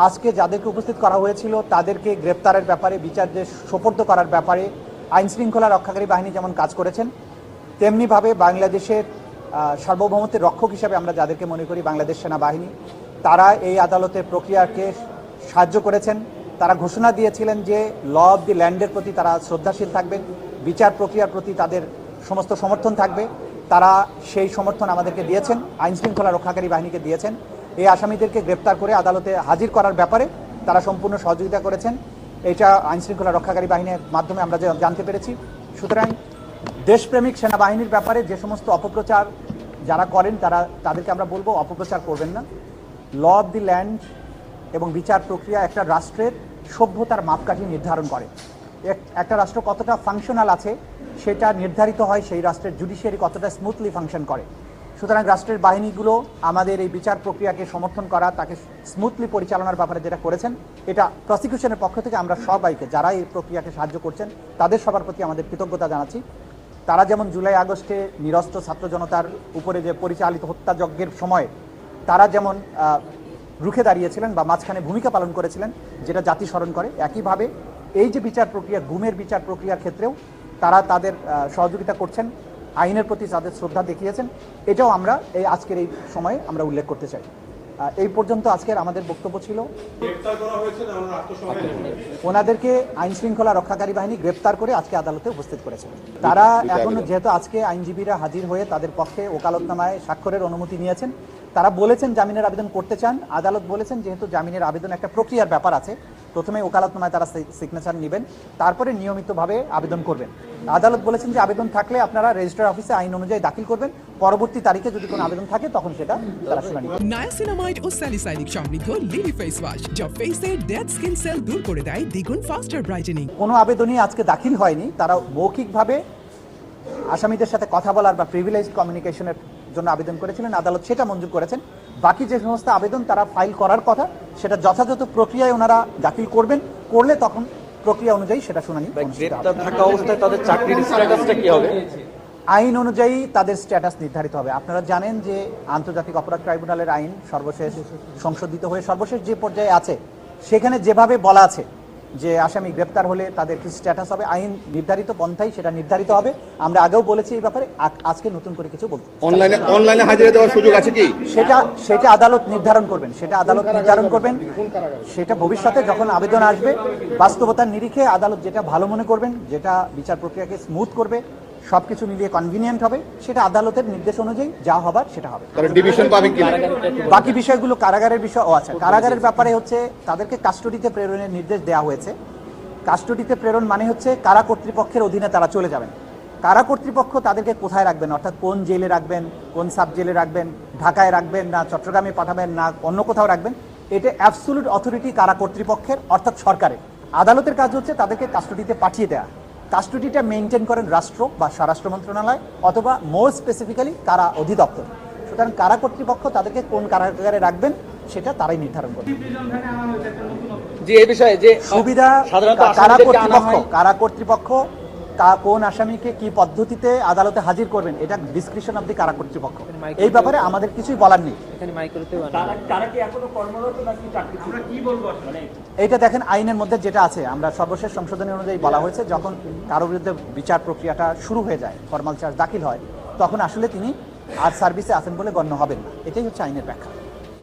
আজকে যাদেরকে উপস্থিত করা হয়েছিল তাদেরকে গ্রেপ্তারের ব্যাপারে বিচার্যে সোপর্দ করার ব্যাপারে আইন শৃঙ্খলা রক্ষাকারী বাহিনী যেমন কাজ করেছেন, তেমনিভাবে বাংলাদেশের সার্বভৌমত্বের রক্ষক হিসাবে আমরা যাদেরকে মনে করি বাংলাদেশ সেনাবাহিনী, তারা এই আদালতের প্রক্রিয়াকে সাহায্য করেছেন। তারা ঘোষণা দিয়েছিলেন যে ল অব দি ল্যান্ডের প্রতি তারা শ্রদ্ধাশীল থাকবেন, বিচার প্রক্রিয়ার প্রতি তাদের সমস্ত সমর্থন থাকবে। তারা সেই সমর্থন আমাদেরকে দিয়েছেন, আইন শৃঙ্খলা রক্ষাকারী বাহিনীকে দিয়েছেন। এই আসামিদেরকে গ্রেপ্তার করে আদালতে হাজির করার ব্যাপারে তারা সম্পূর্ণ সহযোগিতা করেছেন। এটা আইন শৃঙ্খলা রক্ষাকারী বাহিনীর মাধ্যমে আমরা জানতে পেরেছি। সুতরাং দেশপ্রেমিক সেনাবাহিনীর ব্যাপারে যে সমস্ত অপপ্রচার যারা করেন তাদেরকে আমরা বলবো অপপ্রচার করবেন না। ল অব দি ল্যান্ড এবং বিচার প্রক্রিয়া একটা রাষ্ট্রের সভ্যতার মাপকাঠি নির্ধারণ করে। একটা রাষ্ট্র কতটা ফাংশনাল আছে সেটা নির্ধারিত হয় সেই রাষ্ট্রের জুডিশিয়ারি কতটা স্মুথলি ফাংশন করে। সুতরাং রাষ্ট্রের বাহিনীগুলো আমাদের এই বিচার প্রক্রিয়াকে সমর্থন করা, তাকে স্মুথলি পরিচালনার ব্যাপারে যেটা করেছেন, এটা প্রসিকিউশনের পক্ষ থেকে আমরা সবাইকে যারা এই প্রক্রিয়াকে সাহায্য করছেন তাদের সবার প্রতি আমাদের কৃতজ্ঞতা জানাচ্ছি। তারা যেমন জুলাই আগস্টে নিরস্ত্র ছাত্র জনতার উপরে যে পরিচালিত হত্যাযজ্ঞের সময় তারা যেমন রুখে দাঁড়িয়েছিলেন বা মাঝখানে ভূমিকা পালন করেছিলেন, যেটা জাতি স্মরণ করে, একইভাবে এই যে বিচার প্রক্রিয়া, গুমের বিচার প্রক্রিয়ার ক্ষেত্রেও তারা তাদের সহযোগিতা করছেন, আইনের প্রতি তাদের শ্রদ্ধা দেখিয়েছেন। এটাও আমরা এই আজকের এই সময়ে আমরা উল্লেখ করতে চাই। এই পর্যন্ত আজকের আমাদের বক্তব্য ছিল। ওনাদেরকে আইন শৃঙ্খলা রক্ষাকারী বাহিনী গ্রেপ্তার করে আজকে আদালতে উপস্থিত করেছে। তারা এখনো যেহেতু আজকে আইনজীবীরা হাজির হয়ে তাদের পক্ষে ওকালতনামায় স্বাক্ষরের অনুমতি নিয়েছেন, তারা বলেছেন জামিনের আবেদন করতে চান। আদালত বলেছেন যেহেতু জামিনের আবেদন একটা প্রক্রিয়ার ব্যাপার আছে, প্রথমে ওকালতনামায় তারা সিগনেচার নেবেন, তারপরে নিয়মিতভাবে আবেদন করবেন। আদালত বলেছেন যে আবেদন থাকলে আপনারা রেজিস্ট্রার অফিসে আইন অনুযায়ী দাখিল করবেন, পরবর্তী তারিখে যদি কোনো আবেদন থাকে তখন সেটা তারা শুনানি করবে। নায়াসিনামাইড ও স্যালিসাইলিক সমৃদ্ধ লিলি ফেস ওয়াশ যা ফেসের ডেড স্কিন সেল দূর করে দেয় দ্বিগুণ ফাস্টার ব্রাইটেনিং। কোনো আবেদনই আজকে দাখিল হয়নি। তারা মৌখিকভাবে আসামিদের সাথে কথা বলার বা প্রিভিলেজ কমিউনিকেশনের জন্য আবেদন করেছিলেন, আদালত সেটা মঞ্জুর করেছেন। বাকি যে সমস্ত আবেদন তারা ফাইল করার কথা সেটা যথাযথ প্রক্রিয়ায় ওনারা দাখিল করবেন, করলে তখন প্রক্রিয়া অনুযায়ী সেটা শুনানি। থাকা অবস্থায় তাদের চাকরির স্ট্যাটাসটা কি হবে? আইন অনুযায়ী তাদের স্ট্যাটাস নির্ধারিত হবে। আপনারা জানেন যে আন্তর্জাতিক অপরাধ ট্রাইব্যুনালের আইন সর্বশেষ সংশোধিত হয়ে সর্বশেষ যে পর্যায়ে আছে সেখানে যেভাবে বলা আছে যে আসামি গ্রেপ্তার হলে তাদের কি স্ট্যাটাস হবে, আইন নির্ধারিত পন্থাই সেটা নির্ধারিত হবে। আমরা আগেও বলেছি এই ব্যাপারে, আজকে নতুন করে কিছু বলতে। অনলাইনে হাজিরা দেওয়ার সুযোগ আছে কি? সেটা আদালত নির্ধারণ করবেন, সেটা ভবিষ্যতে যখন আবেদন আসবে বাস্তবতার নিরিখে আদালত যেটা ভালো মনে করবেন, যেটা বিচার প্রক্রিয়াকে স্মুথ করবে, সবকিছু মিলিয়ে কনভিনিয়েন্ট হবে, সেটা আদালতের নির্দেশ অনুযায়ী যা হবার সেটা হবে। ডিভিশন পাবে কি? বাকি বিষয়গুলো কারাগারের বিষয়। আচ্ছা, কারাগারের ব্যাপারে হচ্ছে তাদেরকে কাস্টডিতে প্রেরণের নির্দেশ দেওয়া হয়েছে। কাস্টডিতে প্রেরণ মানে হচ্ছে কারা কর্তৃপক্ষের অধীনে তারা চলে যাবেন। কারা কর্তৃপক্ষ তাদেরকে কোথায় রাখবেন, অর্থাৎ কোন জেলে রাখবেন, কোন সাব জেলে রাখবেন, ঢাকায় রাখবেন না চট্টগ্রামে পাঠাবেন না অন্য কোথাও রাখবেন, এটা অ্যাবসোলিউট অথরিটি কারা কর্তৃপক্ষের, অর্থাৎ সরকারের। আদালতের কাজ হচ্ছে তাদেরকে কাস্টডিতে পাঠিয়ে দেওয়া। কাস্টডিটা মেনটেন করেন রাষ্ট্র বা স্বরাষ্ট্র মন্ত্রণালয় অথবা মোর স্পেসিফিক্যালি কারা অধিদপ্তর। সুতরাং কারা কর্তৃপক্ষ তাদেরকে কোন কারাগারে রাখবেন সেটা তারাই নির্ধারণ করবে। যে এই বিষয়ে যে সুবিধা কারা কর্তৃপক্ষ কোন আসামিকে কি পদ্ধতিতে আদালতে হাজির করবেন এটা ডিসক্রিপশন অব দি কারা কর্তৃপক্ষ। এই ব্যাপারে আমাদের কিছুই বলার নেই। এইটা দেখেন আইনের মধ্যে যেটা আছে, আমরা সর্বশেষ সংশোধনী অনুযায়ী বলা হয়েছে যখন কারো বিরুদ্ধে বিচার প্রক্রিয়াটা শুরু হয়ে যায়, ফরমাল চার্জ দাখিল হয়, তখন আসলে তিনি আর সার্ভিসে আছেন বলে গণ্য হবেন না। এটাই হচ্ছে আইনের ব্যাখ্যা।